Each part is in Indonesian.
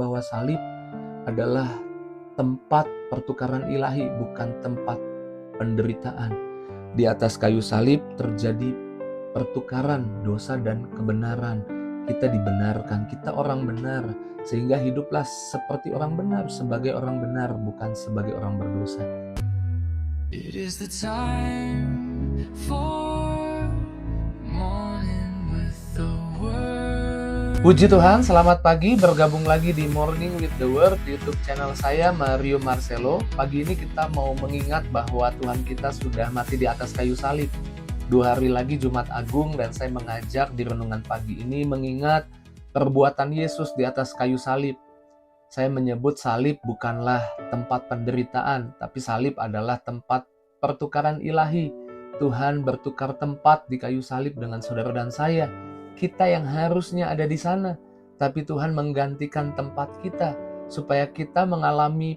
bahwa salib adalah tempat pertukaran ilahi, bukan tempat penderitaan. Di atas kayu salib terjadi pertukaran dosa dan kebenaran. Kita dibenarkan, kita orang benar, sehingga hiduplah seperti orang benar, sebagai orang benar, bukan sebagai orang berdosa. It is the time for morning with the word. Puji Tuhan, selamat pagi, bergabung lagi di Morning with the Word, YouTube channel saya, Mario Marcelo. Pagi ini kita mau mengingat bahwa Tuhan kita sudah mati di atas kayu salib. 2 hari lagi Jumat Agung, dan saya mengajak di renungan pagi ini mengingat perbuatan Yesus di atas kayu salib. Saya menyebut salib bukanlah tempat penderitaan, tapi salib adalah tempat pertukaran ilahi. Tuhan bertukar tempat di kayu salib dengan saudara dan saya. Kita yang harusnya ada di sana, tapi Tuhan menggantikan tempat kita supaya kita mengalami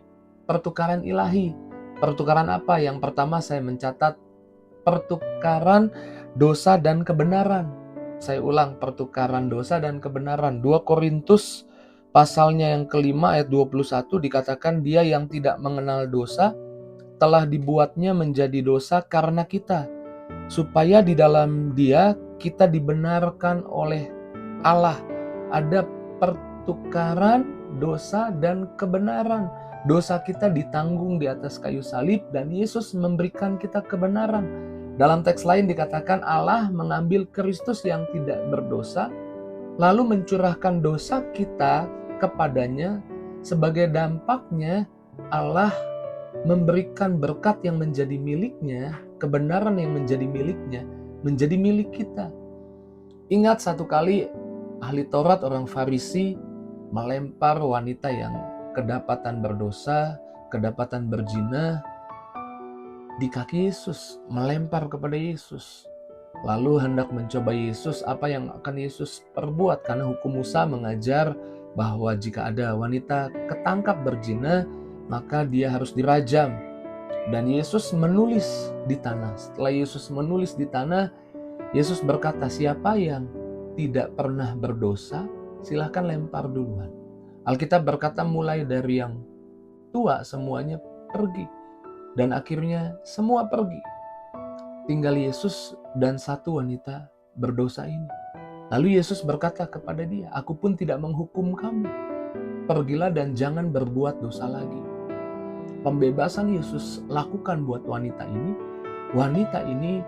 pertukaran ilahi. Pertukaran apa? Yang pertama saya mencatat pertukaran dosa dan kebenaran. Saya ulang, pertukaran dosa dan kebenaran. 2 Korintus pasalnya yang kelima ayat 21 dikatakan, dia yang tidak mengenal dosa telah dibuatnya menjadi dosa karena kita, supaya di dalam dia kita dibenarkan oleh Allah. Ada pertukaran dosa dan kebenaran. Dosa kita ditanggung di atas kayu salib dan Yesus memberikan kita kebenaran. Dalam teks lain dikatakan Allah mengambil Kristus yang tidak berdosa lalu mencurahkan dosa kita kepadanya. Sebagai dampaknya Allah memberikan berkat yang menjadi miliknya, kebenaran yang menjadi miliknya, menjadi milik kita. Ingat satu kali ahli Taurat orang Farisi melempar wanita yang kedapatan berdosa, kedapatan berzina di kaki Yesus, melempar kepada Yesus. Lalu hendak mencoba Yesus, apa yang akan Yesus perbuat? Karena hukum Musa mengajar bahwa jika ada wanita ketangkap berzina, maka dia harus dirajam. Dan Yesus menulis di tanah. Setelah Yesus menulis di tanah, Yesus berkata, siapa yang tidak pernah berdosa, silahkan lempar duluan. Alkitab berkata mulai dari yang tua semuanya pergi. Dan akhirnya semua pergi. Tinggal Yesus dan satu wanita berdosa ini. Lalu Yesus berkata kepada dia, aku pun tidak menghukum kamu. Pergilah dan jangan berbuat dosa lagi. Pembebasan Yesus lakukan buat wanita ini. Wanita ini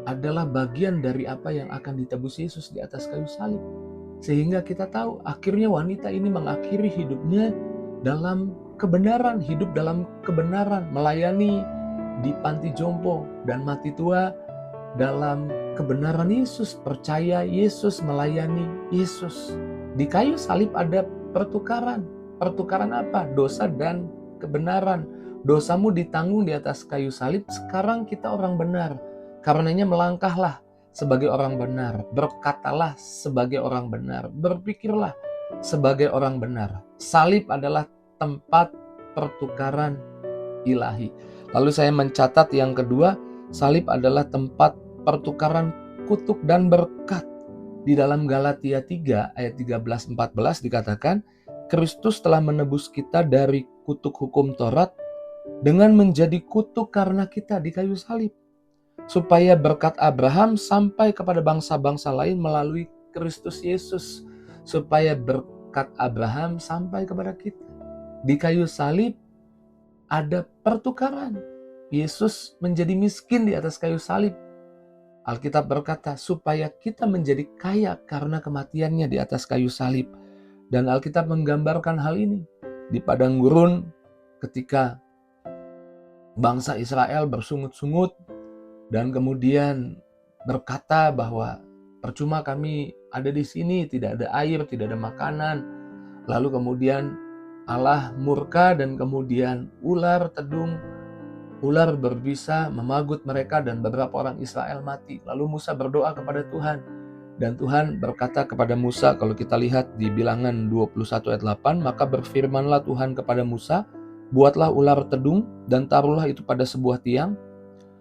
adalah bagian dari apa yang akan ditebus Yesus di atas kayu salib. Sehingga kita tahu akhirnya wanita ini mengakhiri hidupnya dalam kebenaran, hidup dalam kebenaran, melayani di panti jompo dan mati tua dalam kebenaran Yesus, percaya Yesus, melayani Yesus. Di kayu salib ada pertukaran. Pertukaran apa? Dosa dan kebenaran. Dosamu ditanggung di atas kayu salib, sekarang kita orang benar. Karenanya melangkahlah sebagai orang benar, berkatalah sebagai orang benar, berpikirlah sebagai orang benar. Salib adalah tempat pertukaran ilahi. Lalu saya mencatat yang kedua, salib adalah tempat pertukaran kutuk dan berkat. Di dalam Galatia 3 ayat 13-14 dikatakan, Kristus telah menebus kita dari kutuk hukum Taurat dengan menjadi kutuk karena kita di kayu salib, supaya berkat Abraham sampai kepada bangsa-bangsa lain melalui Kristus Yesus. Supaya berkat Abraham sampai kepada kita. Di kayu salib ada pertukaran. Yesus menjadi miskin di atas kayu salib. Alkitab berkata supaya kita menjadi kaya karena kematiannya di atas kayu salib. Dan Alkitab menggambarkan hal ini di padang gurun ketika bangsa Israel bersungut-sungut dan kemudian berkata bahwa percuma kami ada di sini, tidak ada air, tidak ada makanan. Lalu kemudian Allah murka dan kemudian ular berbisa memagut mereka dan beberapa orang Israel mati. Lalu Musa berdoa kepada Tuhan. Dan Tuhan berkata kepada Musa, kalau kita lihat di Bilangan 21 ayat 8, maka berfirmanlah Tuhan kepada Musa, buatlah ular tedung dan taruhlah itu pada sebuah tiang.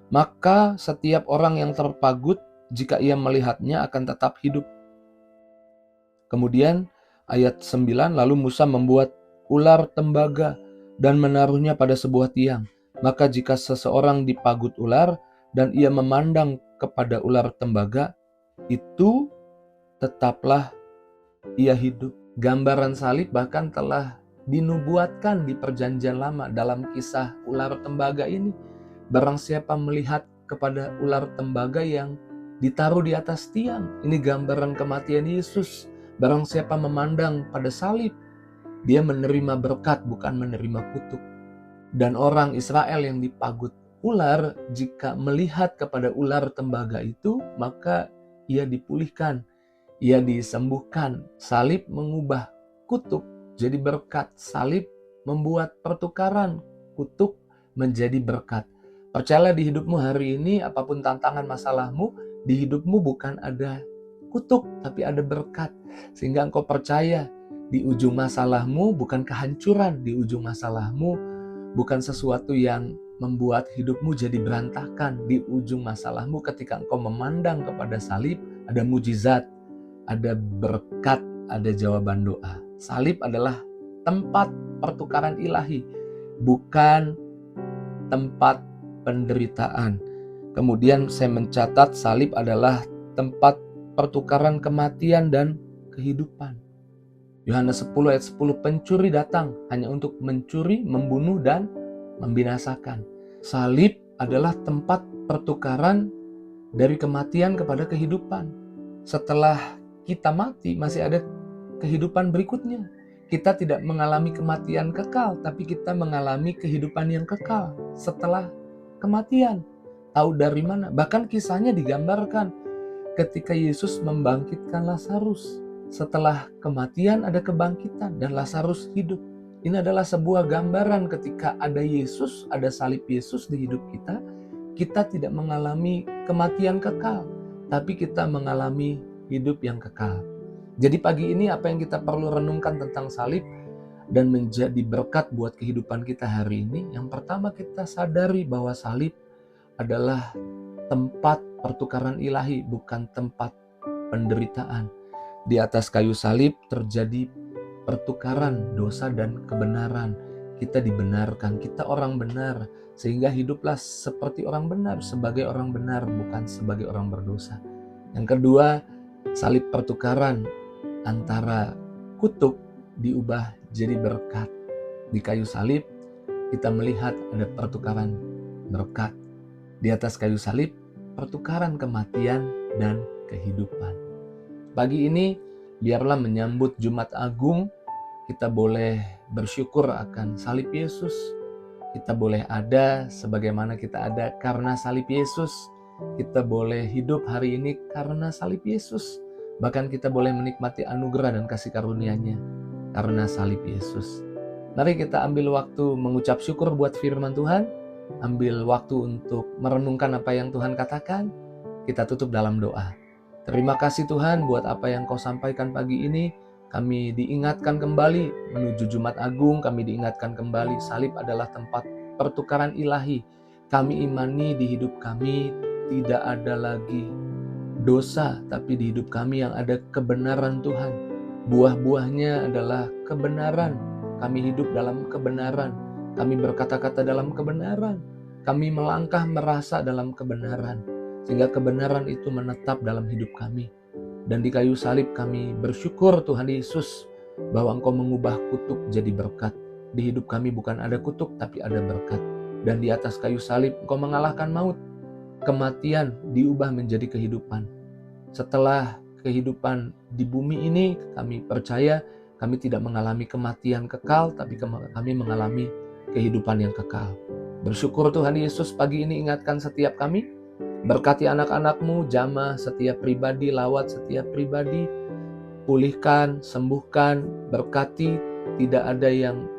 Maka setiap orang yang terpagut, jika ia melihatnya akan tetap hidup. Kemudian Ayat 9, lalu Musa membuat ular tembaga dan menaruhnya pada sebuah tiang. Maka jika seseorang dipagut ular dan ia memandang kepada ular tembaga, itu tetaplah ia hidup. Gambaran salib bahkan telah dinubuatkan di Perjanjian Lama dalam kisah ular tembaga ini. Barang siapa melihat kepada ular tembaga yang ditaruh di atas tiang, ini gambaran kematian Yesus. Barang siapa memandang pada salib, dia menerima berkat, bukan menerima kutuk. Dan orang Israel yang dipagut ular, jika melihat kepada ular tembaga itu, maka ia dipulihkan, ia disembuhkan. Salib mengubah kutuk jadi berkat. Salib membuat pertukaran kutuk menjadi berkat. Percayalah di hidupmu hari ini, apapun tantangan masalahmu, di hidupmu bukan ada kutuk, tapi ada berkat. Sehingga engkau percaya di ujung masalahmu bukan kehancuran, di ujung masalahmu bukan sesuatu yang membuat hidupmu jadi berantakan. Di ujung masalahmu ketika engkau memandang kepada salib, ada mujizat, ada berkat, ada jawaban doa. Salib adalah tempat pertukaran ilahi, bukan tempat penderitaan. Kemudian saya mencatat salib adalah tempat pertukaran kematian dan kehidupan. Yohanes 10 ayat 10, pencuri datang hanya untuk mencuri, membunuh, dan membinasakan. Salib adalah tempat pertukaran dari kematian kepada kehidupan. Setelah kita mati, masih ada kehidupan berikutnya. Kita tidak mengalami kematian kekal, tapi kita mengalami kehidupan yang kekal setelah kematian. Tahu dari mana? Bahkan kisahnya digambarkan ketika Yesus membangkitkan Lazarus. Setelah kematian ada kebangkitan dan Lazarus hidup. Ini adalah sebuah gambaran ketika ada Yesus, ada salib Yesus di hidup kita. Kita tidak mengalami kematian kekal, tapi kita mengalami hidup yang kekal. Jadi pagi ini apa yang kita perlu renungkan tentang salib dan menjadi berkat buat kehidupan kita hari ini? Yang pertama, kita sadari bahwa salib adalah tempat pertukaran ilahi, bukan tempat penderitaan. Di atas kayu salib terjadi pertukaran dosa dan kebenaran. Kita dibenarkan, kita orang benar, sehingga hiduplah seperti orang benar, sebagai orang benar, bukan sebagai orang berdosa. Yang kedua, salib pertukaran antara kutuk diubah jadi berkat. Di kayu salib kita melihat ada pertukaran berkat. Di atas kayu salib pertukaran kematian dan kehidupan. Pagi ini biarlah menyambut Jumat Agung, kita boleh bersyukur akan salib Yesus. Kita boleh ada sebagaimana kita ada karena salib Yesus. Kita boleh hidup hari ini karena salib Yesus. Bahkan kita boleh menikmati anugerah dan kasih karunia-Nya karena salib Yesus. Mari kita ambil waktu mengucap syukur buat firman Tuhan. Ambil waktu untuk merenungkan apa yang Tuhan katakan. Kita tutup dalam doa. Terima kasih Tuhan buat apa yang Kau sampaikan pagi ini. Kami diingatkan kembali menuju Jumat Agung. Kami diingatkan kembali salib adalah tempat pertukaran ilahi. Kami imani di hidup kami tidak ada lagi dosa, tapi di hidup kami yang ada kebenaran Tuhan. Buah-buahnya adalah kebenaran. Kami hidup dalam kebenaran. Kami berkata-kata dalam kebenaran. Kami melangkah merasa dalam kebenaran. Sehingga kebenaran itu menetap dalam hidup kami. Dan di kayu salib kami bersyukur Tuhan Yesus bahwa Engkau mengubah kutuk jadi berkat. Di hidup kami bukan ada kutuk tapi ada berkat. Dan di atas kayu salib Engkau mengalahkan maut. Kematian diubah menjadi kehidupan. Setelah kehidupan di bumi ini, kami percaya kami tidak mengalami kematian kekal, tapi kami mengalami kehidupan yang kekal. Bersyukur Tuhan Yesus, pagi ini ingatkan setiap kami. Berkati anak-anak-Mu, jamah setiap pribadi, lawat setiap pribadi. Pulihkan, sembuhkan, berkati. Tidak ada yang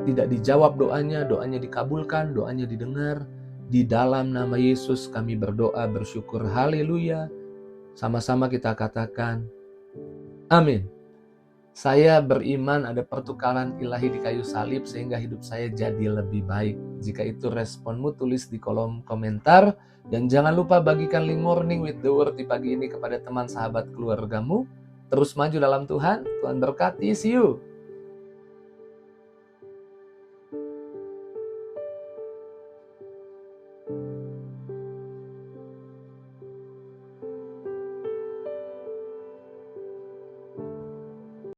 tidak dijawab doanya dikabulkan, doanya didengar. Di dalam nama Yesus kami berdoa, bersyukur, haleluya. Sama-sama kita katakan, amin. Saya beriman ada pertukaran ilahi di kayu salib sehingga hidup saya jadi lebih baik. Jika itu responmu, tulis di kolom komentar. Dan jangan lupa bagikan link Morning with the Word di pagi ini kepada teman, sahabat, keluargamu. Terus maju dalam Tuhan. Tuhan berkati. See you.